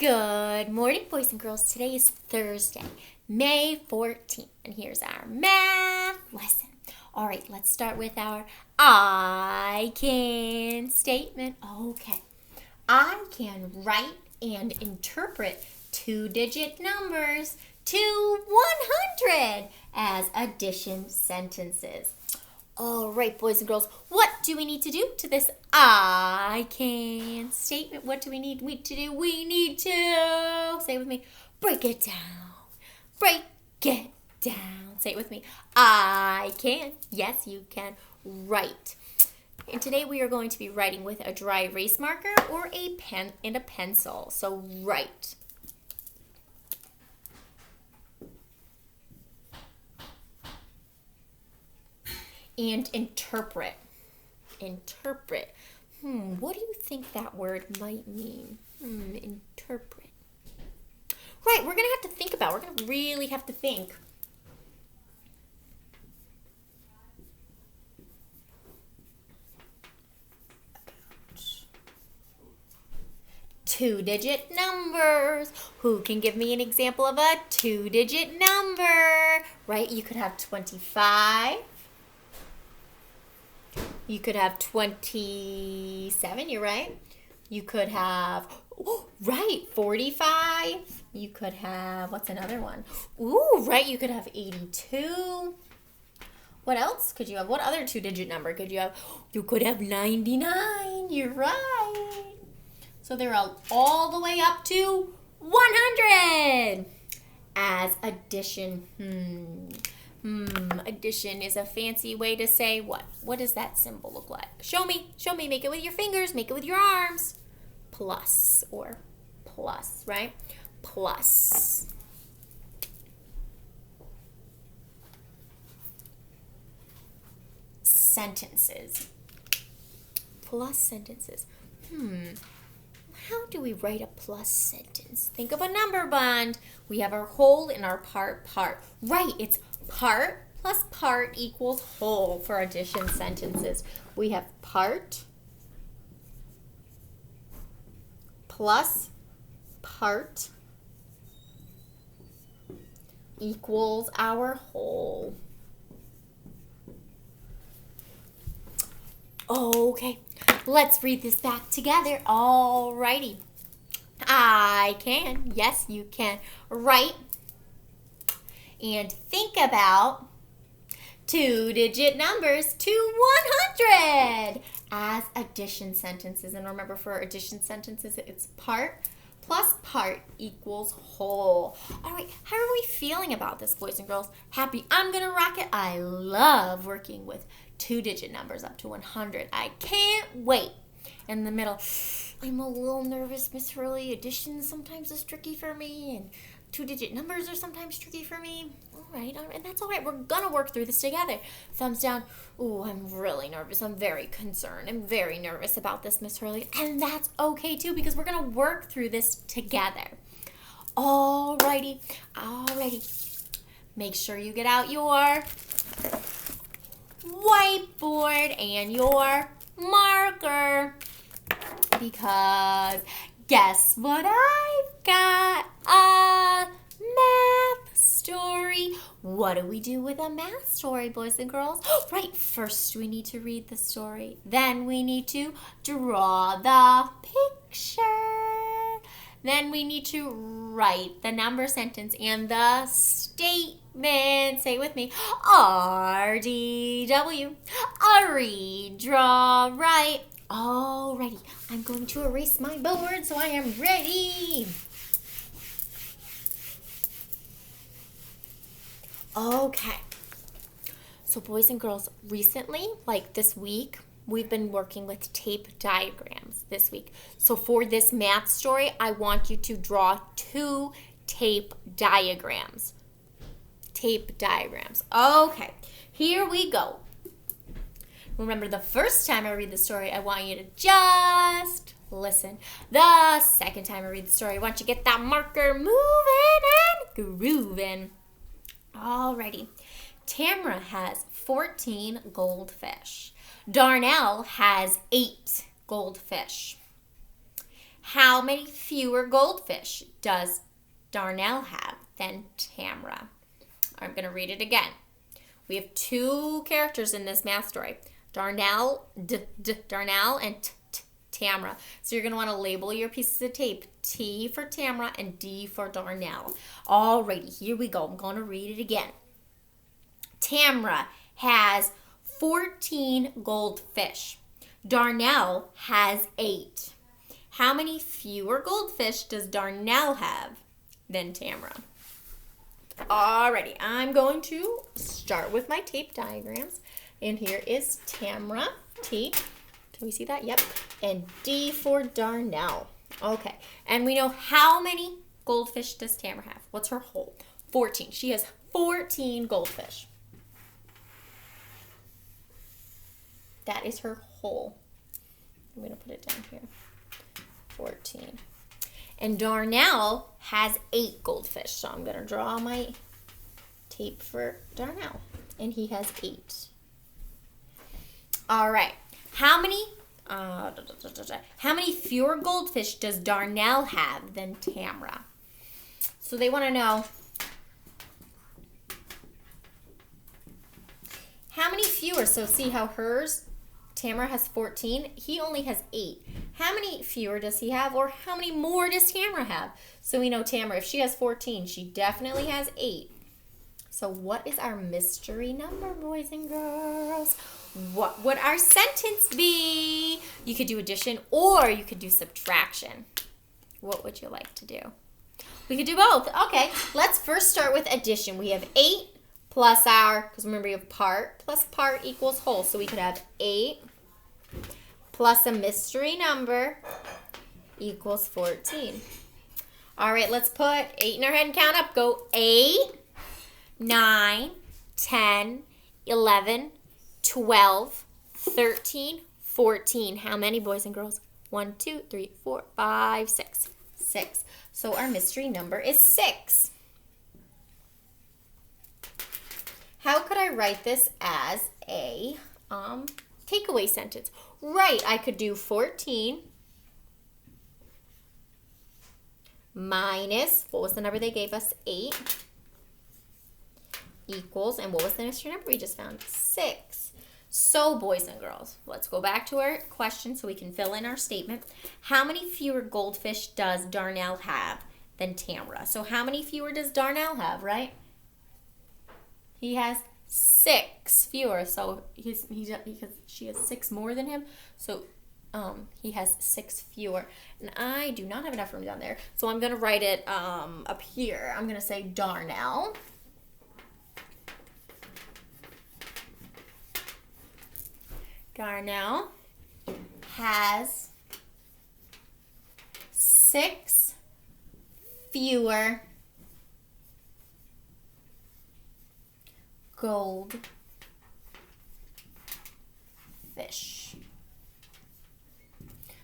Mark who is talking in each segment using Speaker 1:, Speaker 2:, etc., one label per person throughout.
Speaker 1: Good morning, boys and girls. Today is Thursday, May 14th, and here's our math lesson. All right, let's start with our I can statement. Okay, I can write and interpret two-digit numbers to 100 as addition sentences. All right, boys and girls, what do we need to do to this I can statement? What do we need to do? We need to, say it with me, break it down. Break it down. Say it with me. I can. Yes, you can. Write. And today we are going to be writing with a dry erase marker or a pen and a pencil. So write. And interpret. Interpret. What do you think that word might mean? Interpret. Right, we're going to have to think about it. We're going to really have to think. Two-digit numbers. Who can give me an example of a two-digit number? Right, you could have 25. You could have 27, you're right. You could have, 45. You could have, what's another one? Right, you could have 82. What else could you have? What other two-digit number could you have? You could have 99, you're right. So they're all the way up to 100 as addition. Addition is a fancy way to say what? What does that symbol look like? Show me, make it with your fingers, make it with your arms. Plus or plus, right? Plus. Sentences. Plus sentences. How do we write a plus sentence? Think of a number bond. We have our whole and our part. Right, it's part plus part equals whole for addition sentences. We have part plus part equals our whole. Okay, let's read this back together. Alrighty. I can, yes you can, write and think about two-digit numbers to 100 as addition sentences. And remember, for addition sentences, it's part plus part equals whole. All right, how are we feeling about this, boys and girls? Happy? I'm gonna rock it. I love working with two-digit numbers up to 100. I can't wait. In the middle, I'm a little nervous, Miss Hurley. Addition sometimes is tricky for me, and two-digit numbers are sometimes tricky for me. All right, and that's all right. We're going to work through this together. Thumbs down. I'm really nervous. I'm very concerned. I'm very nervous about this, Miss Hurley. And that's okay, too, because we're going to work through this together. Alrighty. Make sure you get out your whiteboard and your marker, because guess what I've got? A math story. What do we do with a math story, boys and girls? Right, first we need to read the story. Then we need to draw the picture. Then we need to write the number sentence and the statement. Say it with me. RDW. Read, draw, write. Alrighty, I'm going to erase my board so I am ready. Okay. So boys and girls, recently, like this week, we've been working with tape diagrams this week. So for this math story, I want you to draw two tape diagrams. Tape diagrams. Okay, here we go. Remember, the first time I read the story, I want you to just listen. The second time I read the story, I want you to get that marker moving and grooving. Alrighty. Tamara has 14 goldfish. Darnell has 8 goldfish. How many fewer goldfish does Darnell have than Tamra? I'm going to read it again. We have two characters in this math story. Darnell, Darnell and Tamra. So you're going to want to label your pieces of tape. T for Tamra and D for Darnell. Alrighty, here we go. I'm going to read it again. Tamra has 14 goldfish. Darnell has 8. How many fewer goldfish does Darnell have than Tamra? Alrighty, I'm going to start with my tape diagrams. And here is Tamra, T. Can we see that? Yep. And D for Darnell. Okay. And we know how many goldfish does Tamra have? What's her whole? 14. She has 14 goldfish. That is her whole. I'm going to put it down here. 14. And Darnell has 8 goldfish. So I'm going to draw my tape for Darnell. And he has 8. All right. How many fewer goldfish does Darnell have than Tamra? So they want to know how many fewer. So see how hers, Tamra has 14. He only has 8. How many fewer does he have, or how many more does Tamra have? So we know Tamra, if she has 14, she definitely has 8. So what is our mystery number, boys and girls? What would our sentence be? You could do addition or you could do subtraction. What would you like to do? We could do both. Okay, let's first start with addition. We have 8 plus our, because remember you have part plus part equals whole. So we could have 8 plus a mystery number equals 14. All right, let's put 8 in our head and count up. Go 8, 9, 10, 11, 12, 13, 14. How many, boys and girls? 1, 2, 3, 4, 5, 6. 6. So our mystery number is 6. How could I write this as a takeaway sentence? Right, I could do 14 minus, what was the number they gave us? 8 equals, and what was the mystery number we just found? 6. So, boys and girls, let's go back to our question so we can fill in our statement. How many fewer goldfish does Darnell have than Tamra? So how many fewer does Darnell have, right? He has 6 fewer. So because she has 6 more than him, so he has 6 fewer. And I do not have enough room down there, so I'm going to write it up here. I'm going to say Darnell has 6 fewer goldfish.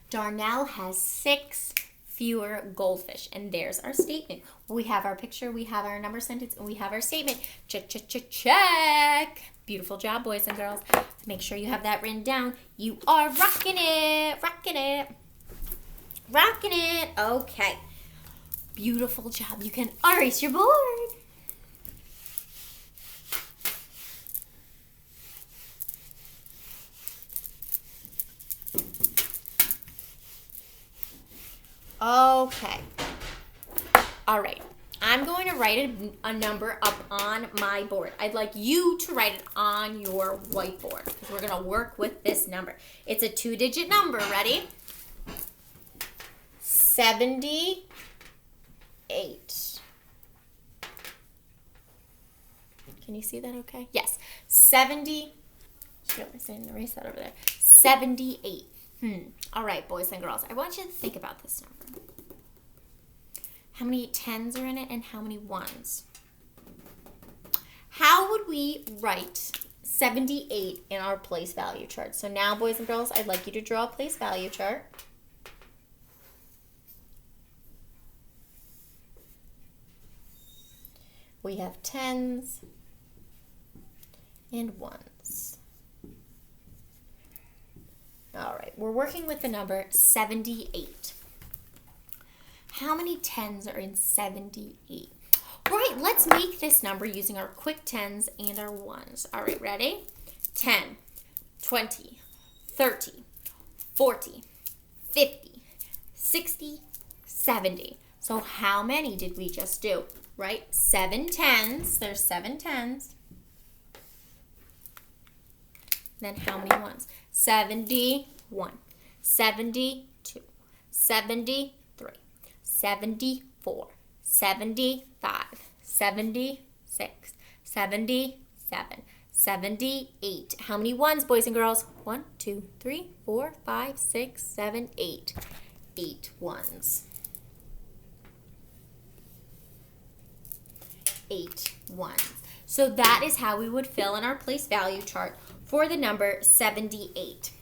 Speaker 1: Darnell has 6 fewer goldfish. And there's our statement. We have our picture, we have our number sentence, and we have our statement. Check, check, check, check. Beautiful job, boys and girls. Make sure you have that written down. You are rocking it, rocking it, rocking it. Okay. Beautiful job. You can erase your board. Okay. All right. I'm going to write a number up on my board. I'd like you to write it on your whiteboard because we're going to work with this number. It's a 2-digit number. Ready? 78. Can you see that okay? Yes. 70. Shoot, I didn't erase that over there. 78. All right, boys and girls. I want you to think about this number. How many 10s are in it and how many 1s? How would we write 78 in our place value chart? So now, boys and girls, I'd like you to draw a place value chart. We have 10s and 1s. All right, we're working with the number 78. How many tens are in 78? Right, let's make this number using our quick tens and our ones. All right, ready? 10, 20, 30, 40, 50, 60, 70. So how many did we just do? Right? 7 tens. There's 7 tens. Then how many ones? 71, 72, 73, 74, 75, 76, 77, 78. How many ones, boys and girls? 1, 2, 3, 4, 5, 6, 7, 8. 8 ones. 8 ones. So that is how we would fill in our place value chart for the number 78.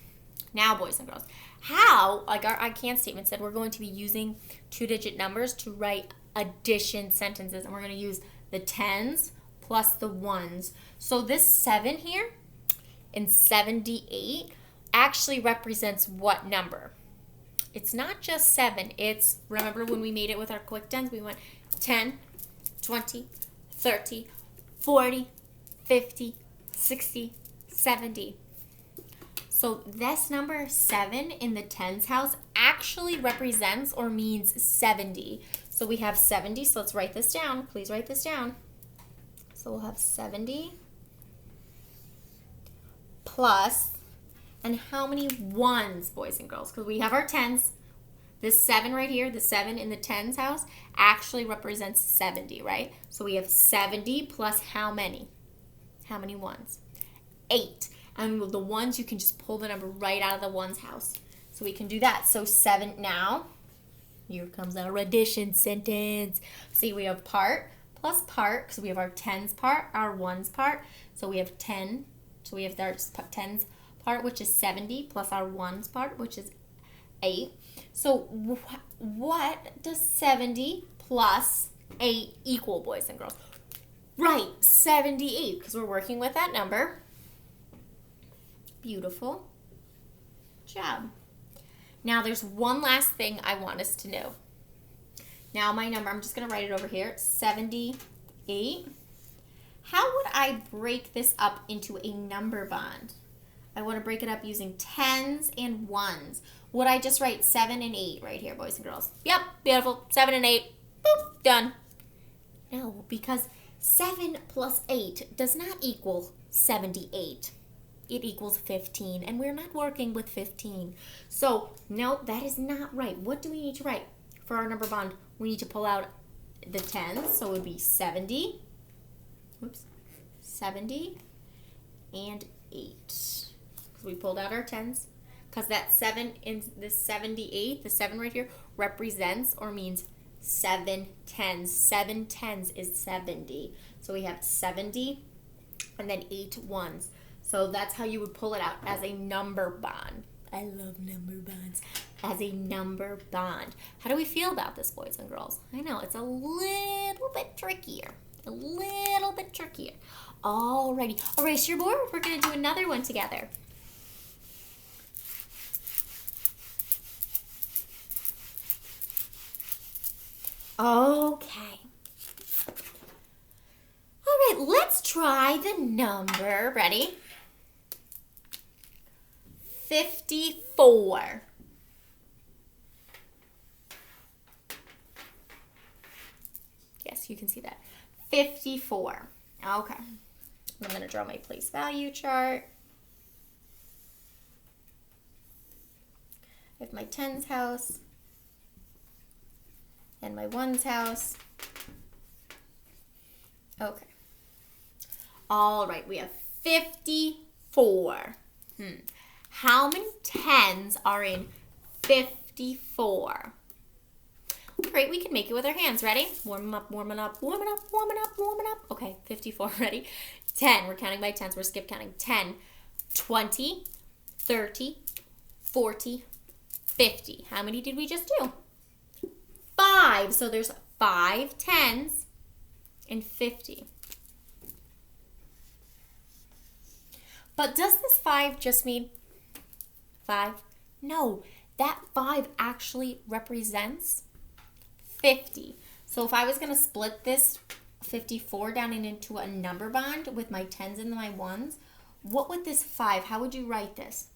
Speaker 1: Now, boys and girls, how, like our I can statement said, we're going to be using 2-digit numbers to write addition sentences, and we're going to use the tens plus the ones. So this 7 here in 78 actually represents what number? It's not just 7. It's, remember when we made it with our quick tens, we went 10, 20, 30, 40, 50, 60, 70. So this number 7 in the tens house actually represents or means 70. So we have 70, so let's write this down. Please write this down. So we'll have 70 plus, and how many ones, boys and girls? Because we have our tens. This 7 right here, the 7 in the tens house, actually represents 70, right? So we have 70 plus how many? How many ones? 8. And the ones, you can just pull the number right out of the ones house. So we can do that. So 7 now. Here comes our addition sentence. See, we have part plus part, because we have our tens part, our ones part. So we have 10. So we have our tens part, which is 70, plus our ones part, which is 8. So what does 70 plus 8 equal, boys and girls? Right, 78, because we're working with that number. Beautiful job. Now there's one last thing I want us to know. Now my number, I'm just going to write it over here, 78. How would I break this up into a number bond? I want to break it up using tens and ones. Would I just write 7 and 8 right here, boys and girls? Yep, beautiful. 7 and 8. Boop, done. No, because 7 plus 8 does not equal 78. It equals 15, and we're not working with 15. So, no, that is not right. What do we need to write for our number bond? We need to pull out the tens, so it would be 70. Oops. 70 and 8. Because we pulled out our tens. Because that 7 in the 78, the 7 right here, represents or means 7 tens. 7 tens is 70. So we have 70 and then 8 ones. So that's how you would pull it out, as a number bond. I love number bonds. As a number bond. How do we feel about this, boys and girls? I know, it's a little bit trickier. A little bit trickier. Alrighty. Erase your board. We're going to do another one together. Okay. All right, let's try the number. Ready? 54. Yes, you can see that. 54. Okay. I'm going to draw my place value chart. I have my tens house and my ones house. Okay. All right, we have 54. How many tens are in 54? Great, we can make it with our hands. Ready? Warming up, warming up, warming up, warming up, warming up. Okay, 54, ready? 10, we're counting by tens, we're skip counting. 10, 20, 30, 40, 50. How many did we just do? 5, so there's 5 tens and 50. But does this 5 just mean 5? No, that 5 actually represents 50. So if I was going to split this 54 down into a number bond with my 10s and my 1s, what would this 5, how would you write this?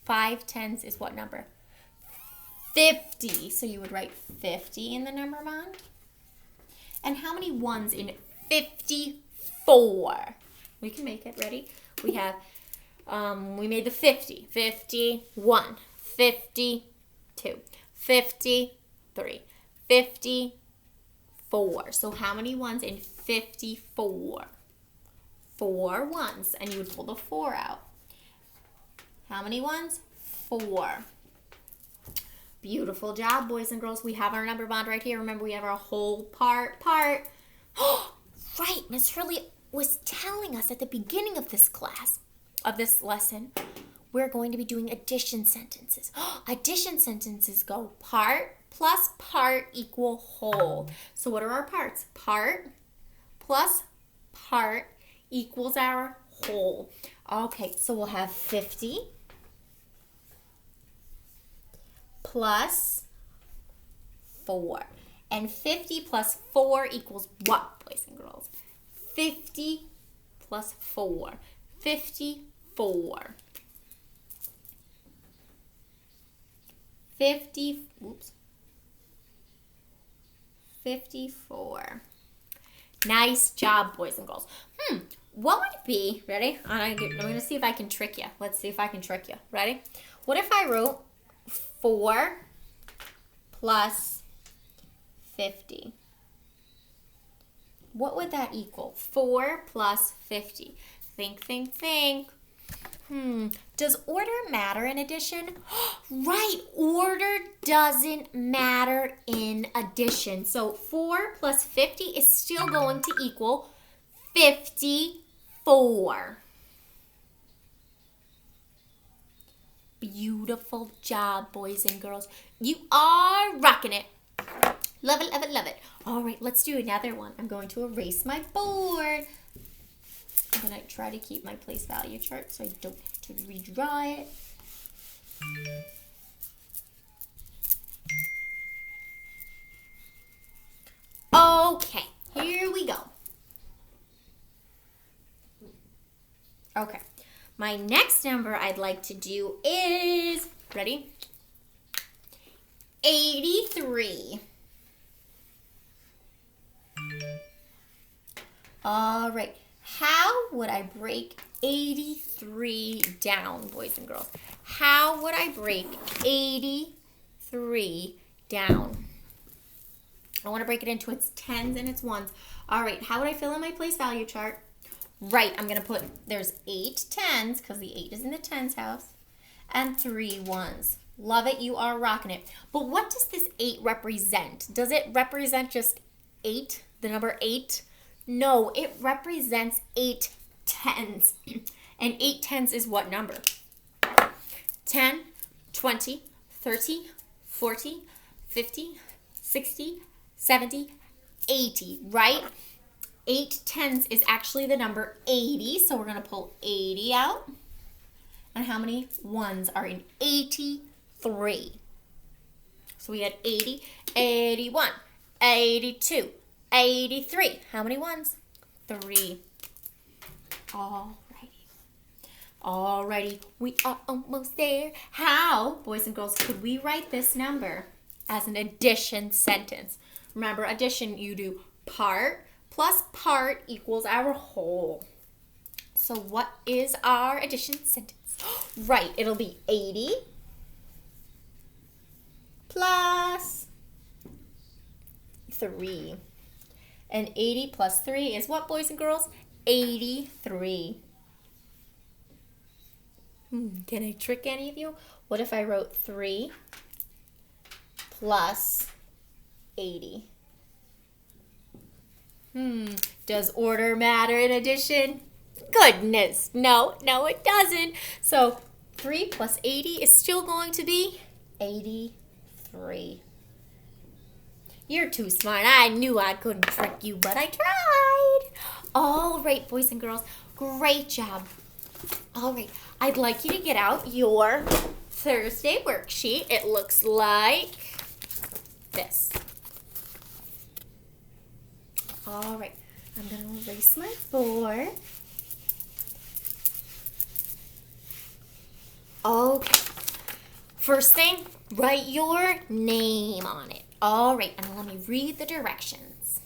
Speaker 1: 5 10s is what number? 50. So you would write 50 in the number bond. And how many 1s in 54? We can make it. Ready? We have, we made the 50. 51, 52, 53, 54. So how many 1s in 54? 4 1s. And you would pull the 4 out. How many 1s? 4. Beautiful job, boys and girls. We have our number bond right here. Remember, we have our whole part. Right, Miss Hurley was telling us at the beginning of this class, of this lesson, we're going to be doing addition sentences. Addition sentences go part plus part equal whole. So what are our parts? Part plus part equals our whole. Okay, so we'll have 50 plus 4. And 50 plus 4 equals what, boys and girls? 50 plus 4. 54. 54. Nice job, boys and girls. What would it be? Ready? I'm going to see if I can trick you. Let's see if I can trick you. Ready? What if I wrote 4 plus 50? What would that equal? 4 plus 50. Think, think, think. Does order matter in addition? Right, order doesn't matter in addition. So 4 plus 50 is still going to equal 54. Beautiful job, boys and girls. You are rocking it. Love it, love it, love it. All right, let's do another one. I'm going to erase my board. I'm going to try to keep my place value chart so I don't have to redraw it. Okay, here we go. Okay, my next number I'd like to do is, ready? 83. All right. How would I break 83 down, boys and girls? How would I break 83 down? I want to break it into its 10s and its 1s. All right. How would I fill in my place value chart? Right. I'm going to put, there's 8 10s because the 8 is in the 10s house, and 3 1s. Love it. You are rocking it. But what does this 8 represent? Does it represent just 8, the number 8? No, it represents 8 10s. And 8 10s is what number? 10, 20, 30, 40, 50, 60, 70, 80, right? 8 10s is actually the number 80, so we're going to pull 80 out. And how many 1s are in 83? So we had 80, 81, 82, 83. How many 1s? 3. Alrighty, we are almost there. How, boys and girls, could we write this number as an addition sentence? Remember, addition, you do part plus part equals our whole. So what is our addition sentence? Right, it'll be 80 plus 3. And 80 plus 3 is what, boys and girls? 83. Can I trick any of you? What if I wrote 3 plus 80? Does order matter in addition? Goodness, no, it doesn't. So 3 plus 80 is still going to be 83. You're too smart. I knew I couldn't trick you, but I tried. All right, boys and girls, great job. All right, I'd like you to get out your Thursday worksheet. It looks like this. All right, I'm going to erase my board. Okay. First thing, write your name on it. All right, and let me read the directions.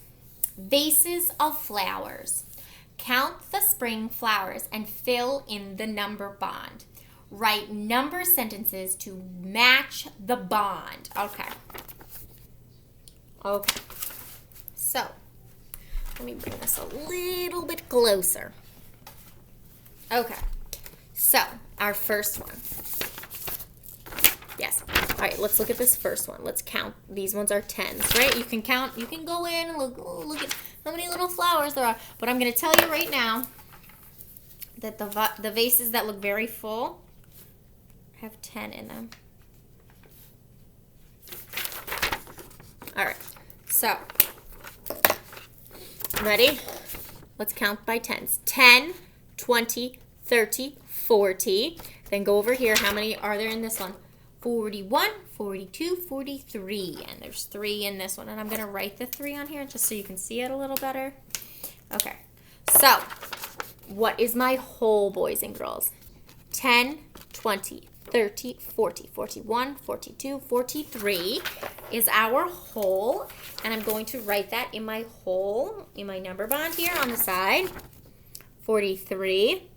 Speaker 1: Vases of flowers. Count the spring flowers and fill in the number bond. Write number sentences to match the bond. Okay. Okay. So, let me bring this a little bit closer. Okay. So, our first one. Yes. All right, let's look at this first one. Let's count. These ones are 10s, right? You can count. You can go in and look at how many little flowers there are. But I'm going to tell you right now that the vases that look very full have 10 in them. All right. So, ready? Let's count by 10s. 10, 20, 30, 40. Then go over here. How many are there in this one? 41, 42, 43. And there's 3 in this one. And I'm going to write the 3 on here just so you can see it a little better. Okay. So, what is my whole, boys and girls? 10, 20, 30, 40, 41, 42, 43 is our whole. And I'm going to write that in my whole, in my number bond here on the side. 43.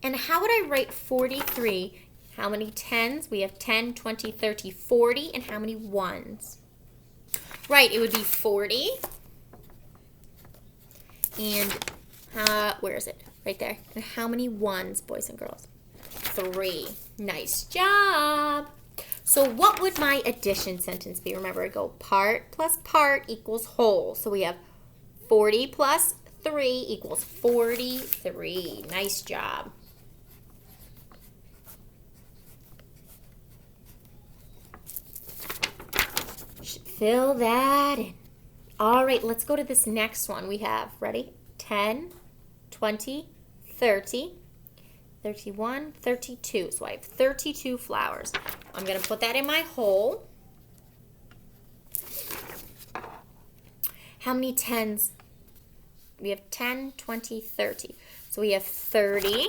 Speaker 1: And how would I write 43? How many 10s? We have 10, 20, 30, 40. And how many 1s? Right, it would be 40. And where is it? Right there. And how many 1s, boys and girls? 3. Nice job. So what would my addition sentence be? Remember, I go part plus part equals whole. So we have 40 plus 3 equals 43. Nice job. Fill that in. All right, let's go to this next one. We have, ready? 10, 20, 30, 31, 32. So I have 32 flowers. I'm going to put that in my whole. How many 10s? We have 10, 20, 30. So we have 30.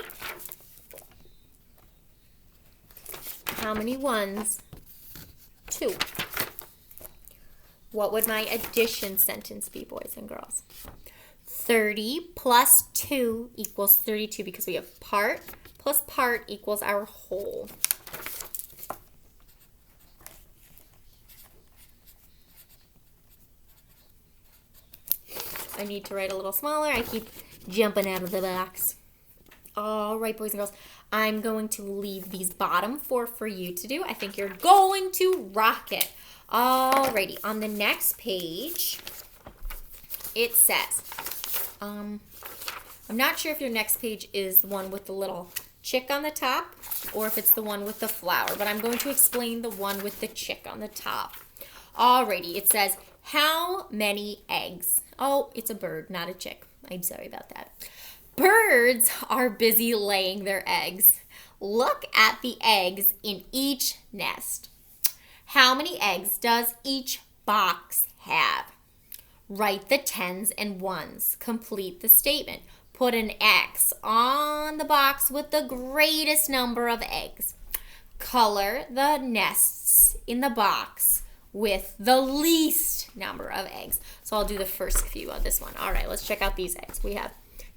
Speaker 1: How many 1s? 2. What would my addition sentence be, boys and girls? 30 plus 2 equals 32 because we have part plus part equals our whole. I need to write a little smaller. I keep jumping out of the box. All right, boys and girls, I'm going to leave these bottom 4 for you to do. I think you're going to rock it. Alrighty, on the next page, it says, I'm not sure if your next page is the one with the little chick on the top or if it's the one with the flower, but I'm going to explain the one with the chick on the top. Alrighty, it says, how many eggs? Oh, it's a bird, not a chick. I'm sorry about that. Birds are busy laying their eggs. Look at the eggs in each nest. How many eggs does each box have? Write the 10s and 1s. Complete the statement. Put an X on the box with the greatest number of eggs. Color the nests in the box with the least number of eggs. So I'll do the first few of this one. All right, let's check out these eggs. We have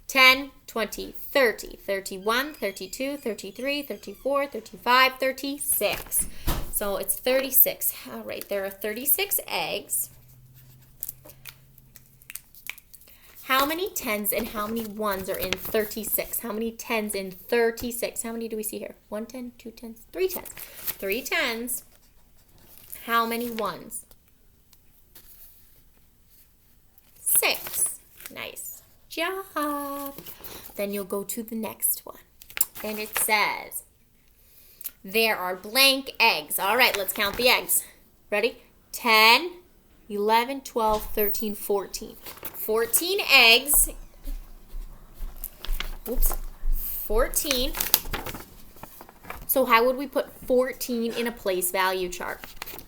Speaker 1: 10, 20, 30, 31, 32, 33, 34, 35, 36. So it's 36. All right, there are 36 eggs. How many 10s and how many 1s are in 36? How many 10s in 36? How many do we see here? 1 10, 2 10s, 3 10s. 3 10s. How many 1s? 6. Nice job. Then you'll go to the next one. And it says, there are blank eggs. All right, let's count the eggs. Ready? 10, 11, 12, 13, 14. 14 eggs. Oops. 14. So how would we put 14 in a place value chart?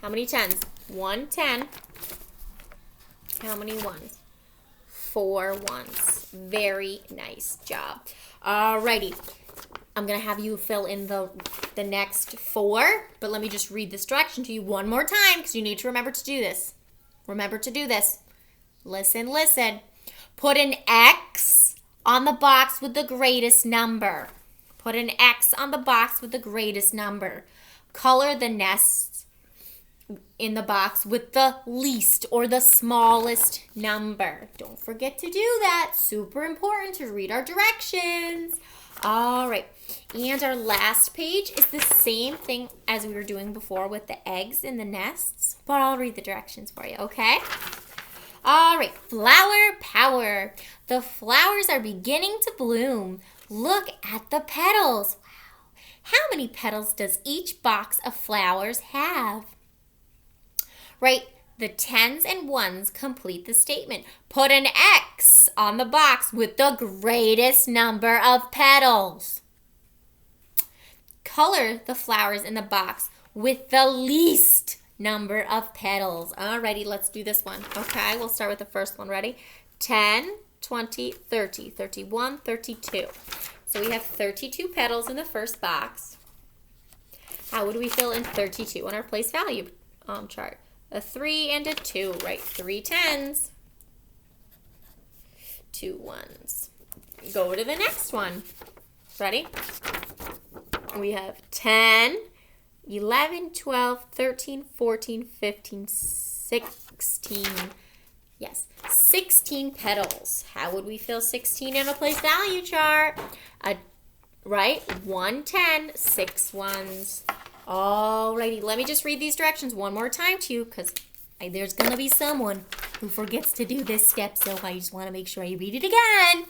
Speaker 1: How many 10s? 1 10. How many 1s? 4 ones. Very nice job. Alrighty. I'm going to have you fill in the next 4, but let me just read this direction to you one more time because you need to remember to do this. Remember to do this. Listen, listen. Put an X on the box with the greatest number. Put an X on the box with the greatest number. Color the nests in the box with the least or the smallest number. Don't forget to do that. Super important to read our directions. All right. And our last page is the same thing as we were doing before with the eggs in the nests, but I'll read the directions for you, okay? All right, flower power. The flowers are beginning to bloom. Look at the petals. Wow. How many petals does each box of flowers have? Right, the 10s and 1s complete the statement. Put an X on the box with the greatest number of petals. Color the flowers in the box with the least number of petals. Alrighty, let's do this one. Okay, we'll start with the first one. Ready? 10, 20, 30, 31, 32. So we have 32 petals in the first box. How would we fill in 32 on our place value chart? A 3 and a 2, right? 3 10s, 2 1s. Go to the next one. Ready? We have 10, 11, 12, 13, 14, 15, 16. Yes, 16 petals. How would we fill 16 in a place value chart? Right? 1 10, 6 1s. Alrighty, let me just read these directions one more time to you because there's going to be someone who forgets to do this step, so I just want to make sure I read it again.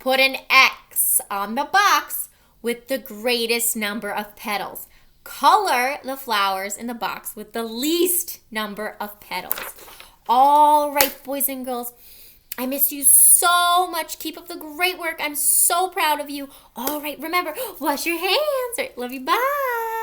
Speaker 1: Put an X on the box with the greatest number of petals. Color the flowers in the box with the least number of petals. All right, boys and girls, I miss you so much. Keep up the great work. I'm so proud of you. All right, remember, wash your hands. All right, love you. Bye.